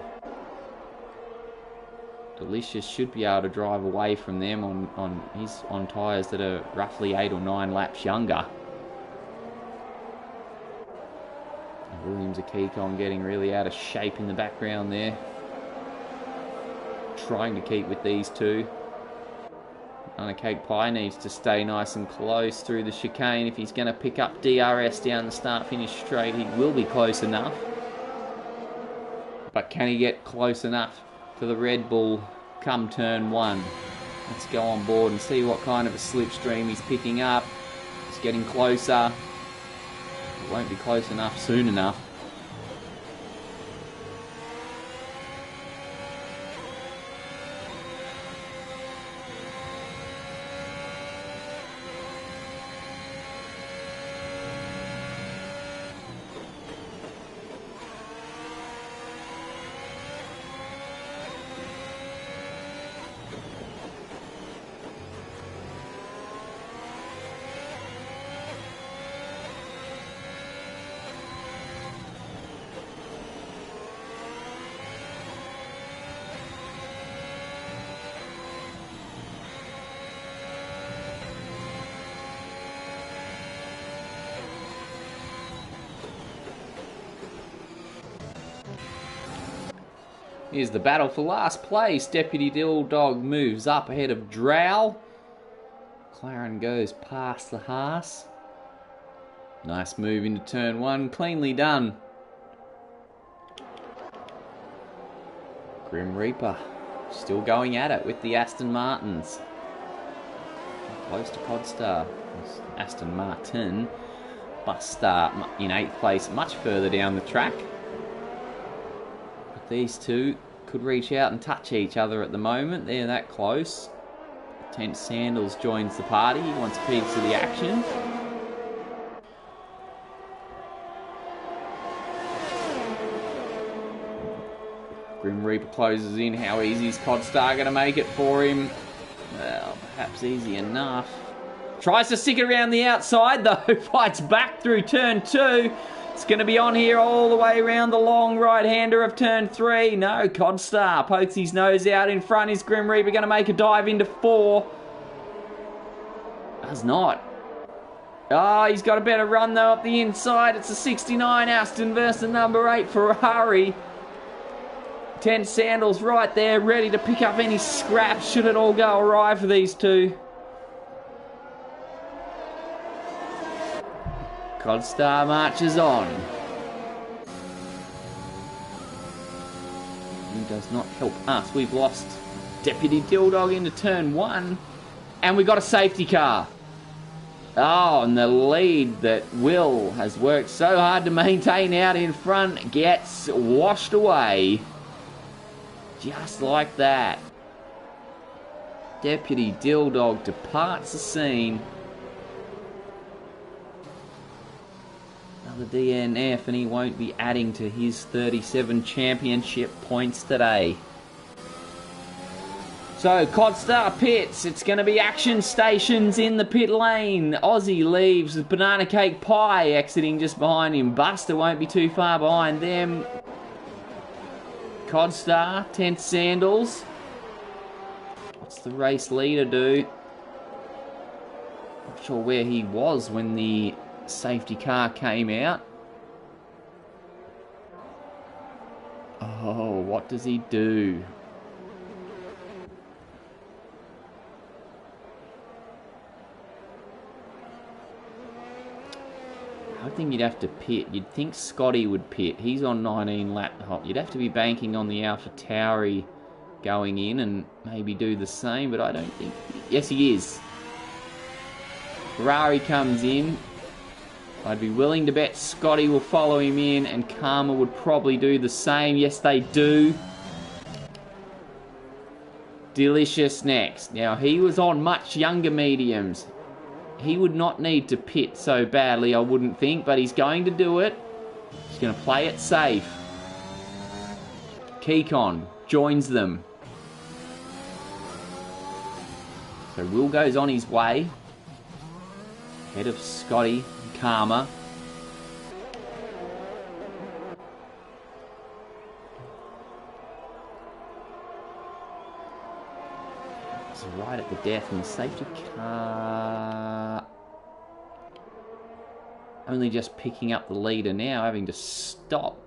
Delicious should be able to drive away from them on tyres that are roughly 8 or 9 laps younger. And Williams Akikon getting really out of shape in the background there. Trying to keep with these two. Banana Cake Pie needs to stay nice and close through the chicane. If he's going to pick up DRS down the start-finish straight, he will be close enough. But can he get close enough to the Red Bull come turn 1? Let's go on board and see what kind of a slipstream he's picking up. He's getting closer. It won't be close enough soon enough. Here's the battle for last place. Deputy Dilldog moves up ahead of Drow. McLaren goes past the Haas. Nice move into turn one. Cleanly done. Grim Reaper still going at it with the Aston Martins. Close to Podstar. Aston Martin. Buster in 8th place, much further down the track. But these two could reach out and touch each other at the moment. They're that close. Tense Sandals joins the party. He wants a piece of the action. Grim Reaper closes in. How easy is Codstar going to make it for him? Well, perhaps easy enough. Tries to stick it around the outside though. Fights back through turn 2. It's going to be on here all the way around the long right-hander of turn 3. No, Codstar pokes his nose out in front. Is Grim Reaper going to make a dive into 4? Does not. Oh, he's got a better run though up the inside. It's a 69 Aston versus number 8 Ferrari. 10 Sandals right there, ready to pick up any scraps should it all go awry for these two. Codstar marches on. He does not help us. We've lost Deputy Dilldog into turn 1. And we got a safety car. Oh, and the lead that Will has worked so hard to maintain out in front gets washed away. Just like that. Deputy Dilldog departs the scene. Another DNF, and he won't be adding to his 37 championship points today. So, Codstar pits. It's going to be action stations in the pit lane. Aussie leaves with Banana Cake Pie exiting just behind him. Buster won't be too far behind them. Codstar, 10th Sandals. What's the race leader do? Not sure where he was when the safety car came out. Oh, what does he do? I think you'd have to pit. You'd think Scotty would pit. He's on 19 lap hop. You'd have to be banking on the Alpha Tauri going in and maybe do the same, but I don't think... Yes, he is. Ferrari comes in. I'd be willing to bet Scotty will follow him in and Karma would probably do the same. Yes, they do. Delicious next. Now, he was on much younger mediums. He would not need to pit so badly, I wouldn't think, but he's going to do it. He's going to play it safe. Keycon joins them. So Will goes on his way. Ahead of Scotty and Karma. It's right at the death, and the safety car only just picking up the leader now, having to stop.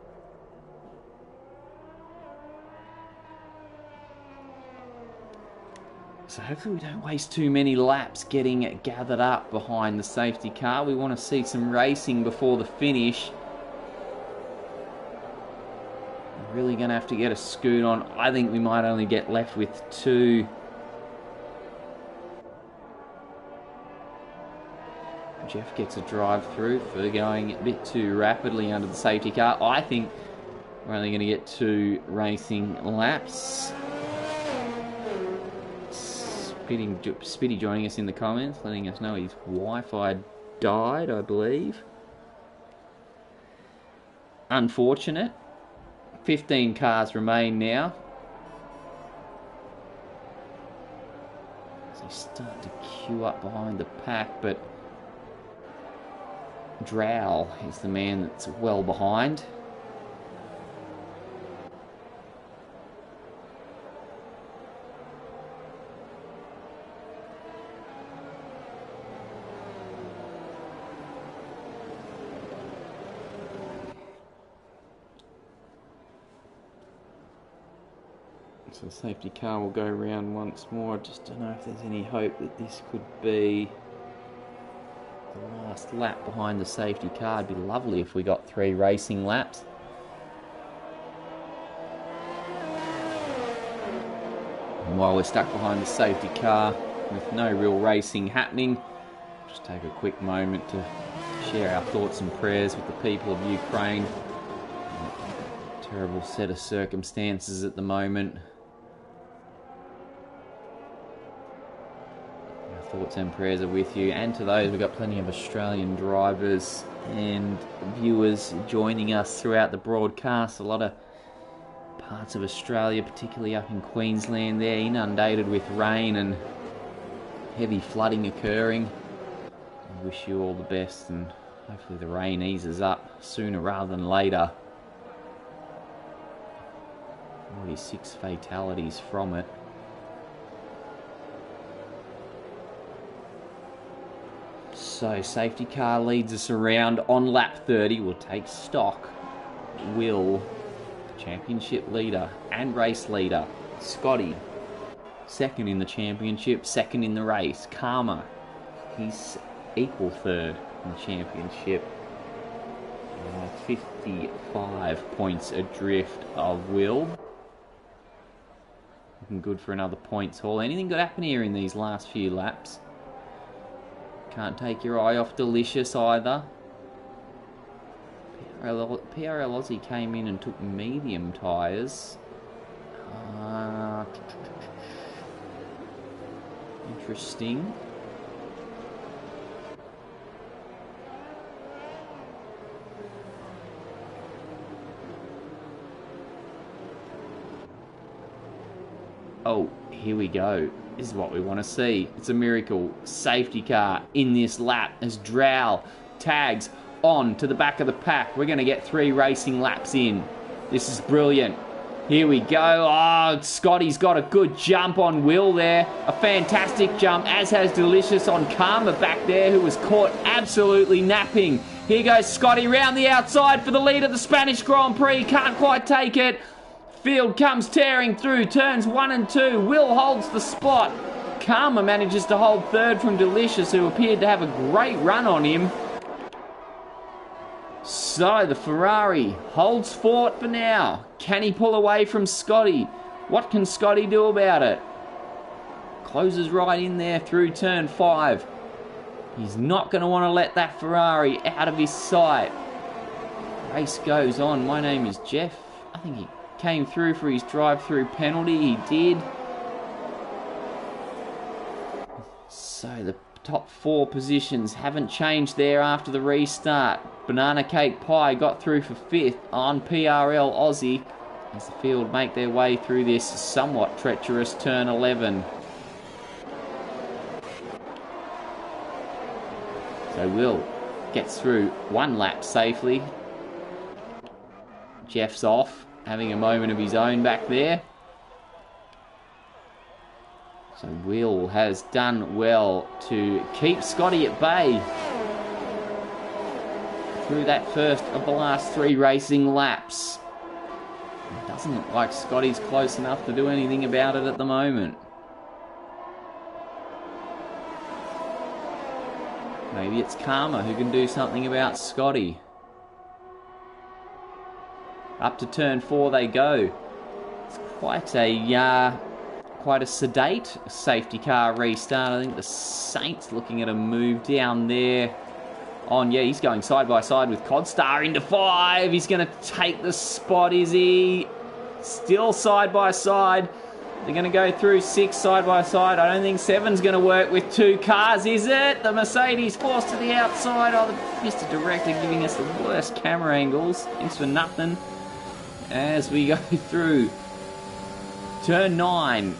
So hopefully we don't waste too many laps getting gathered up behind the safety car. We want to see some racing before the finish. We're really going to have to get a scoot on. I think we might only get left with 2. Jeff gets a drive through for going a bit too rapidly under the safety car. I think we're only going to get 2 racing laps. Spitty joining us in the comments, letting us know his Wi-Fi died, I believe. Unfortunate. 15 cars remain now. So you start to queue up behind the pack, but Drow is the man that's well behind. So the safety car will go around once more. I just don't know if there's any hope that this could be the last lap behind the safety car. It'd be lovely if we got 3 racing laps. And while we're stuck behind the safety car with no real racing happening, just take a quick moment to share our thoughts and prayers with the people of Ukraine. Terrible set of circumstances at the moment. Our thoughts and prayers are with you, and to those, we've got plenty of Australian drivers and viewers joining us throughout the broadcast. A lot of parts of Australia, particularly up in Queensland, they're inundated with rain and heavy flooding occurring. I wish you all the best, and hopefully the rain eases up sooner rather than later. Already 6 fatalities from it. So safety car leads us around on lap 30. We'll take stock. Will, championship leader and race leader, Scotty, second in the championship, second in the race. Karma, he's equal third in the championship. 55 points adrift of Will. Looking good for another points haul. Anything could happen here in these last few laps. Can't take your eye off Delicious either. PRL Aussie came in and took medium tyres. Interesting. Oh, here we go. This is what we want to see. It's a miracle. Safety car in this lap as Drow tags on to the back of the pack. We're going to get 3 racing laps in. This is brilliant. Here we go. Oh, Scotty's got a good jump on Will there. A fantastic jump, as has Delicious on Karma back there, who was caught absolutely napping. Here goes Scotty round the outside for the lead of the Spanish Grand Prix. Can't quite take it. Field comes tearing through, turns 1 and 2. Will holds the spot. Karma manages to hold third from Delicious, who appeared to have a great run on him. So the Ferrari holds fort for now. Can he pull away from Scotty? What can Scotty do about it? Closes right in there through turn 5. He's not going to want to let that Ferrari out of his sight. Race goes on. My name is Jeff. I think he came through for his drive-through penalty. He did. So the top 4 positions haven't changed there after the restart. Banana Cake Pie got through for 5th on PRL Aussie as the field make their way through this somewhat treacherous turn 11. So Will gets through 1 lap safely. Jeff's off, having a moment of his own back there. So Will has done well to keep Scotty at bay through that first of the last 3 racing laps. It doesn't look like Scotty's close enough to do anything about it at the moment. Maybe it's Karma who can do something about Scotty. Up to turn 4 they go. It's quite a sedate safety car restart. I think the Saints looking at a move down there. Yeah, he's going side by side with Codstar into 5. He's going to take the spot, is he? Still side by side. They're going to go through 6 side by side. I don't think 7's going to work with 2 cars, is it? The Mercedes forced to the outside. Oh, Mr. Director giving us the worst camera angles. Thanks for nothing. As we go through turn 9.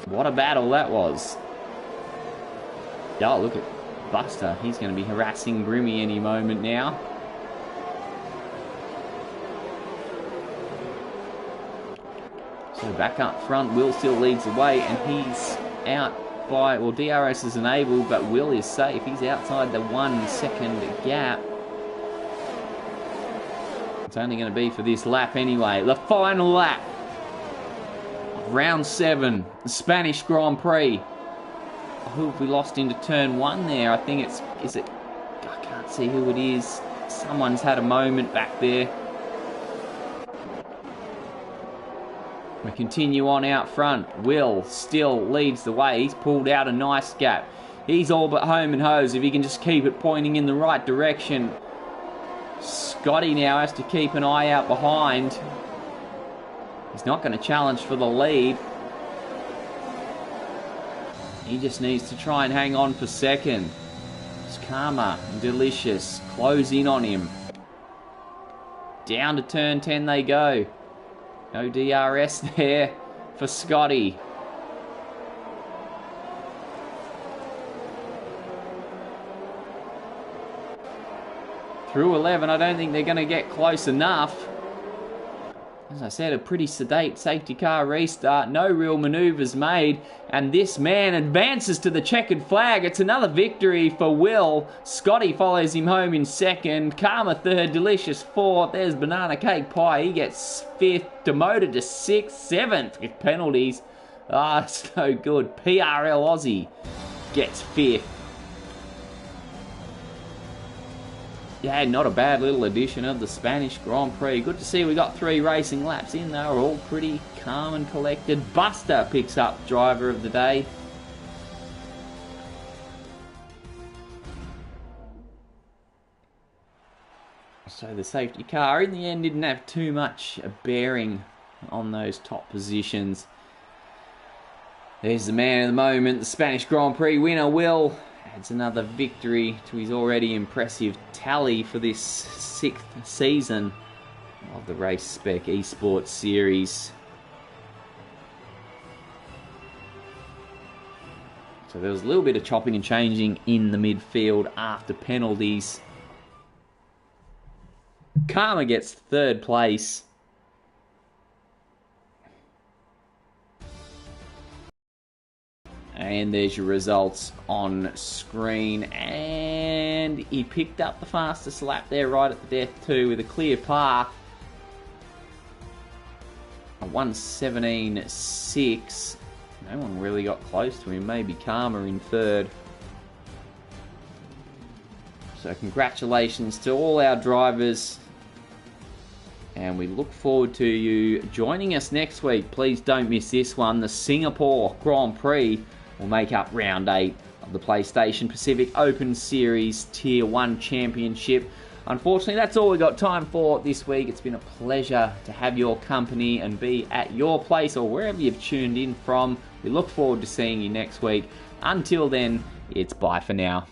What a battle that was. Oh, look at Buster. He's going to be harassing Grimmy any moment now. So back up front, Will still leads the way, and he's out by, well, DRS is enabled, but Will is safe. He's outside the 1 second gap. It's only going to be for this lap anyway. The final lap. Round 7. The Spanish Grand Prix. Who have we lost into turn 1 there? I think it's... Is it... I can't see who it is. Someone's had a moment back there. We continue on out front. Will still leads the way. He's pulled out a nice gap. He's all but home and hose if he can just keep it pointing in the right direction. Scotty now has to keep an eye out behind. He's not going to challenge for the lead. He just needs to try and hang on for second. It's Karma and Delicious close in on him. Down to turn 10 they go. No DRS there for Scotty. Through 11, I don't think they're going to get close enough. As I said, a pretty sedate safety car restart. No real manoeuvres made. And this man advances to the checkered flag. It's another victory for Will. Scotty follows him home in second. Karma third. Delicious fourth. There's Banana Cake Pie. He gets fifth. Demoted to sixth. Seventh with penalties. Ah, so good. PRL Aussie gets fifth. Yeah, not a bad little edition of the Spanish Grand Prix. Good to see we got 3 racing laps in. They were all pretty calm and collected. Buster picks up driver of the day. So the safety car in the end didn't have too much bearing on those top positions. There's the man of the moment, the Spanish Grand Prix winner, Will. Adds another victory to his already impressive tally for this 6th season of the Race Spec Esports series. So there was a little bit of chopping and changing in the midfield after penalties. Karma gets 3rd place. And there's your results on screen. And he picked up the fastest lap there right at the death too with a clear par. A 1:17.6. No one really got close to him. Maybe Karma in 3rd. So congratulations to all our drivers. And we look forward to you joining us next week. Please don't miss this one. The Singapore Grand Prix will make up round 8 of the PlayStation Pacific Open Series Tier 1 Championship. Unfortunately, that's all we got time for this week. It's been a pleasure to have your company and be at your place or wherever you've tuned in from. We look forward to seeing you next week. Until then, it's bye for now.